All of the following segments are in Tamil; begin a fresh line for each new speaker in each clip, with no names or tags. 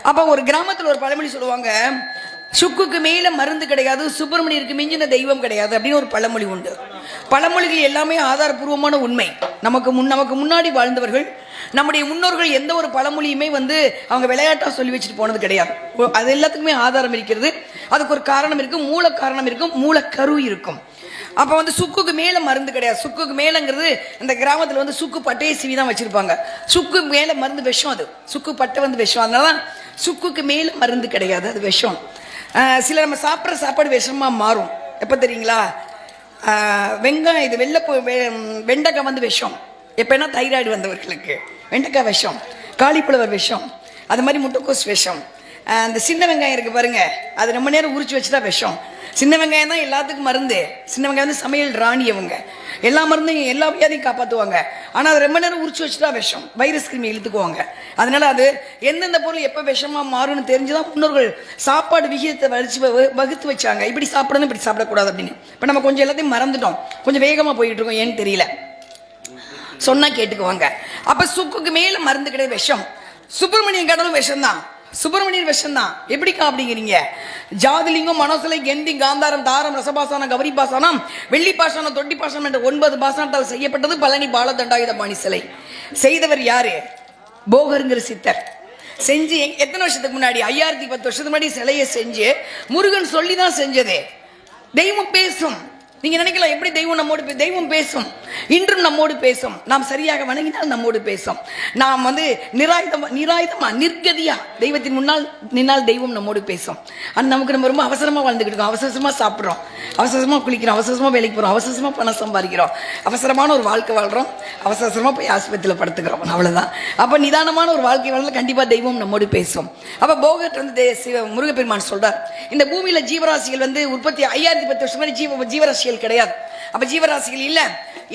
அப்போ ஒரு கிராமத்தில் ஒரு பழமொழி சொல்லுவாங்க, சுக்குக்கு மேல மருந்து கிடையாது, சுப்பிரமணியருக்கு மிஞ்சின தெய்வம் கிடையாது அப்படின்னு ஒரு பழமொழி உண்டு. பழமொழிகள் எல்லாமே ஆதாரபூர்வமான உண்மை. நமக்கு முன்னாடி வாழ்ந்தவர்கள், நம்முடைய முன்னோர்கள் எந்த ஒரு பழமொழியுமே அவங்க விளையாட்டா சொல்லி வச்சுட்டு போனது கிடையாது. அது எல்லாத்துக்குமே ஆதாரம் இருக்கிறது. அதுக்கு ஒரு காரணம் இருக்கும், மூல காரணம் இருக்கும், மூலக்கரு இருக்கும். அப்போ சுக்குக்கு மேல மருந்து கிடையாது. சுக்குக்கு மேலங்கிறது அந்த கிராமத்தில் சுக்கு பட்டையை சிவி தான் வச்சிருப்பாங்க. சுக்கு மேல மருந்து விஷம். அது சுக்கு பட்டை விஷம். அதனாலதான் சுக்குக்கு மேல மருந்து கிடையாது, அது விஷம். சில நம்ம சாப்பிட்ற சாப்பாடு விஷமா மாறும். எப்போ தெரியுங்களா? வெங்காயம், இது வெண்டைக்காய் விஷம். எப்போனா தைராய்டு வந்தவர்களுக்கு வெண்டைக்காய் விஷம், காலிஃப்ளவர் விஷம், அது மாதிரி முட்டைக்கோஸ் விஷம். அந்த சின்ன வெங்காயம் இருக்கு பாருங்க, அது ரொம்ப நேரம் உரிச்சு வச்சுட்டா விஷம். சின்ன வெங்காயம் தான் எல்லாத்துக்கும் மருந்து. சின்ன வெங்காயம் சமையல் ராணி. அவங்க எல்லா மருந்தையும் எல்லா வியாதியும் காப்பாற்றுவாங்க. ஆனால் அது ரொம்ப நேரம் உரிச்சு வச்சுட்டா விஷம், வைரஸ் கிருமி இழுத்துக்குவாங்க. அதனால அது எந்தெந்த பொருள் எப்போ விஷமா மாறும்னு தெரிஞ்சுதான் முன்னோர்கள் சாப்பாடு விகிதத்தை வகுத்து வச்சாங்க. இப்படி சாப்பிடணும், இப்படி சாப்பிடக்கூடாது அப்படின்னு. இப்போ நம்ம கொஞ்சம் எல்லாத்தையும் மறந்துட்டோம், கொஞ்சம் வேகமாக போயிட்டு இருக்கோம். ஏன்னு தெரியல, சொன்னா கேட்டுக்குவாங்க. அப்ப சுக்குக்கு மேல மருந்து கிடையாது, விஷம். சுப்பிரமணியன் கடவுள் விஷம் தான், சுப்பிரமணியன் விஷம் தான். எப்படிக்கா அப்படிங்கிறீங்க? ஜாதிலிங்கம், மனோசலை, கெந்தி, காந்தாரம், தாரம், ரசபாசனம், கவரி பாசனம், வெள்ளி பாசனம், தொட்டி பாசனம் என்ற 9 பாசனத்தால் செய்யப்பட்டது பழனி பாலதண்டாயுத பாணி சிலை. செய்தவர் யாரு? போகருங்கிற சித்தர். செஞ்சு எத்தனை வருஷத்துக்கு முன்னாடி? 5010 வருஷத்துக்கு முன்னாடி சிலையை செஞ்சு முருகன் சொல்லிதான் செஞ்சது. தெய்வம் பேசும். நீங்க நினைக்கலாம், எப்படி தெய்வம் நம்மோடு தெய்வம் பேசும். இன்றும் நம்மோடு பேசும். நாம் சரியாக வணங்கினால் நம்மோடு பேசும். நாம் நிராயுதமா நிர்கதியா தெய்வத்தின் முன்னால் நின்னால் தெய்வம் நம்மோடு பேசும். ஆனால் நமக்கு நம்ம ரொம்ப அவசரமா வாழ்ந்துக்கிட்டு இருக்கோம். அவசரமா சாப்பிட்றோம், அவசரமா குளிக்கிறோம், அவசரமா வேலைக்கு போறோம், அவசரமா பணம் சம்பாதிக்கிறோம், அவசரமான ஒரு வாழ்க்கை வாழ்றோம், அவசரமா போய் ஆஸ்பத்திரியில் படுத்துக்கிறோம். அவ்வளவுதான். அப்ப நிதானமான ஒரு வாழ்க்கை வாழ்ல கண்டிப்பா தெய்வம் நம்மோடு பேசும். அப்ப போகர் முருகப்பெருமான் சொல்றார், இந்த பூமியில ஜீவராசிகள் உற்பத்தி 5010 வருஷம் மாதிரி ஜீவராசிகள் கிடையாது. அப்ப ஜீவராசிகள் இல்ல,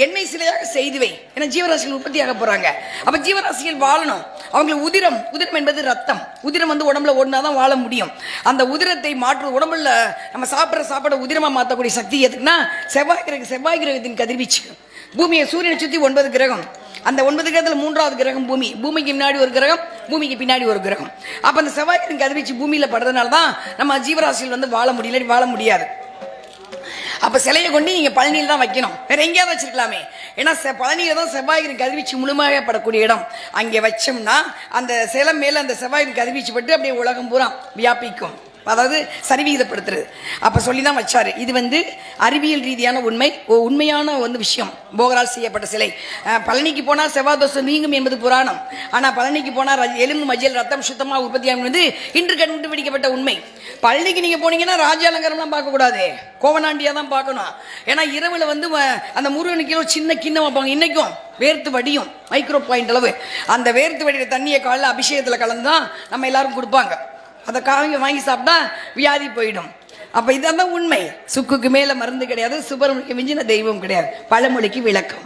எண்ணெய் சிலையாக செய்துவை. ஏன்னா ஜீவராசிகள் உற்பத்தியாக போறாங்க. அப்ப ஜீவராசிகள் வாழணும். அவங்களுக்கு உதிரம் என்பது ரத்தம். உதிரம் உடம்புல ஓடினாதான் வாழ முடியும். அந்த உதிரத்தை மாற்று உடம்புல நம்ம சாப்பிட்ற சாப்பாடு உதிரமா மாற்றக்கூடிய சக்தி எதுக்குன்னா செவ்வாய் கிரகத்தின் கதிர்வீச்சு. பூமியை சூரியனை சுத்தி 9 கிரகம். அந்த 9 கிரகத்தில் 3வது கிரகம் பூமி. பூமிக்கு முன்னாடி ஒரு கிரகம், பூமிக்கு பின்னாடி ஒரு கிரகம். அப்ப அந்த செவ்வாய்க்கின் கதிர்வீச்சு பூமியில படுறதுனால தான் நம்ம ஜீவராசிகள் வாழ முடியாது. அப்ப சிலையை கொண்டு நீங்க பழனியில் தான் வைக்கணும், வேற எங்கேயாவது வச்சிருக்கலாமே. ஏன்னா பழனியில தான் செவ்வாய்க்கின் கதிர்வீச்சு முழுமையாக படக்கூடிய இடம். அங்கே வச்சோம்னா அந்த சிலை மேல அந்த செவ்வாய்க்கின் கதிர்வீச்சு பட்டு அப்படியே உலகம் பூரா வியாபிக்கும். அதாவது சரிவிகிதப்படுத்துறது. அப்ப சொல்லிதான் வச்சாரு. இது அறிவியல் ரீதியான உண்மையான விஷயம். போகரால் செய்யப்பட்ட சிலை. பழனிக்கு போனா செவ்வாய் தோஷம் நீங்கும் என்பது புராணம். ஆனா பழனிக்கு போனா எலும்பு மஞ்சள் ரத்தம் சுத்தமா உற்பத்தியாகும் இன்று கண்டுபிடிக்கப்பட்ட உண்மை. பழனிக்கு நீங்க போனீங்கன்னா ராஜ அலங்காரம்லாம் பார்க்க கூடாது, கோவனாண்டியா தான் பார்க்கணும். ஏன்னா இரவுல அந்த முருகனுக்கு சின்ன கிண்ணம் வைப்பாங்க. இன்னைக்கும் வேர்த்து வடியும், மைக்ரோ பாயிண்ட் அளவு. அந்த வேர்த்து வடிகிற தண்ணியை காலைல அபிஷேகத்துல கலந்துதான் நம்ம எல்லாரும் கொடுப்பாங்க. அதை வாங்கி சாப்பிட்டா வியாதி போயிடும். அப்ப இதான் உண்மை. சுக்குக்கு மேல மருந்து கிடையாது, சுப்பிரமணியருக்கு மிஞ்சின தெய்வம் கிடையாது. பழமொழிக்கு விளக்கம்.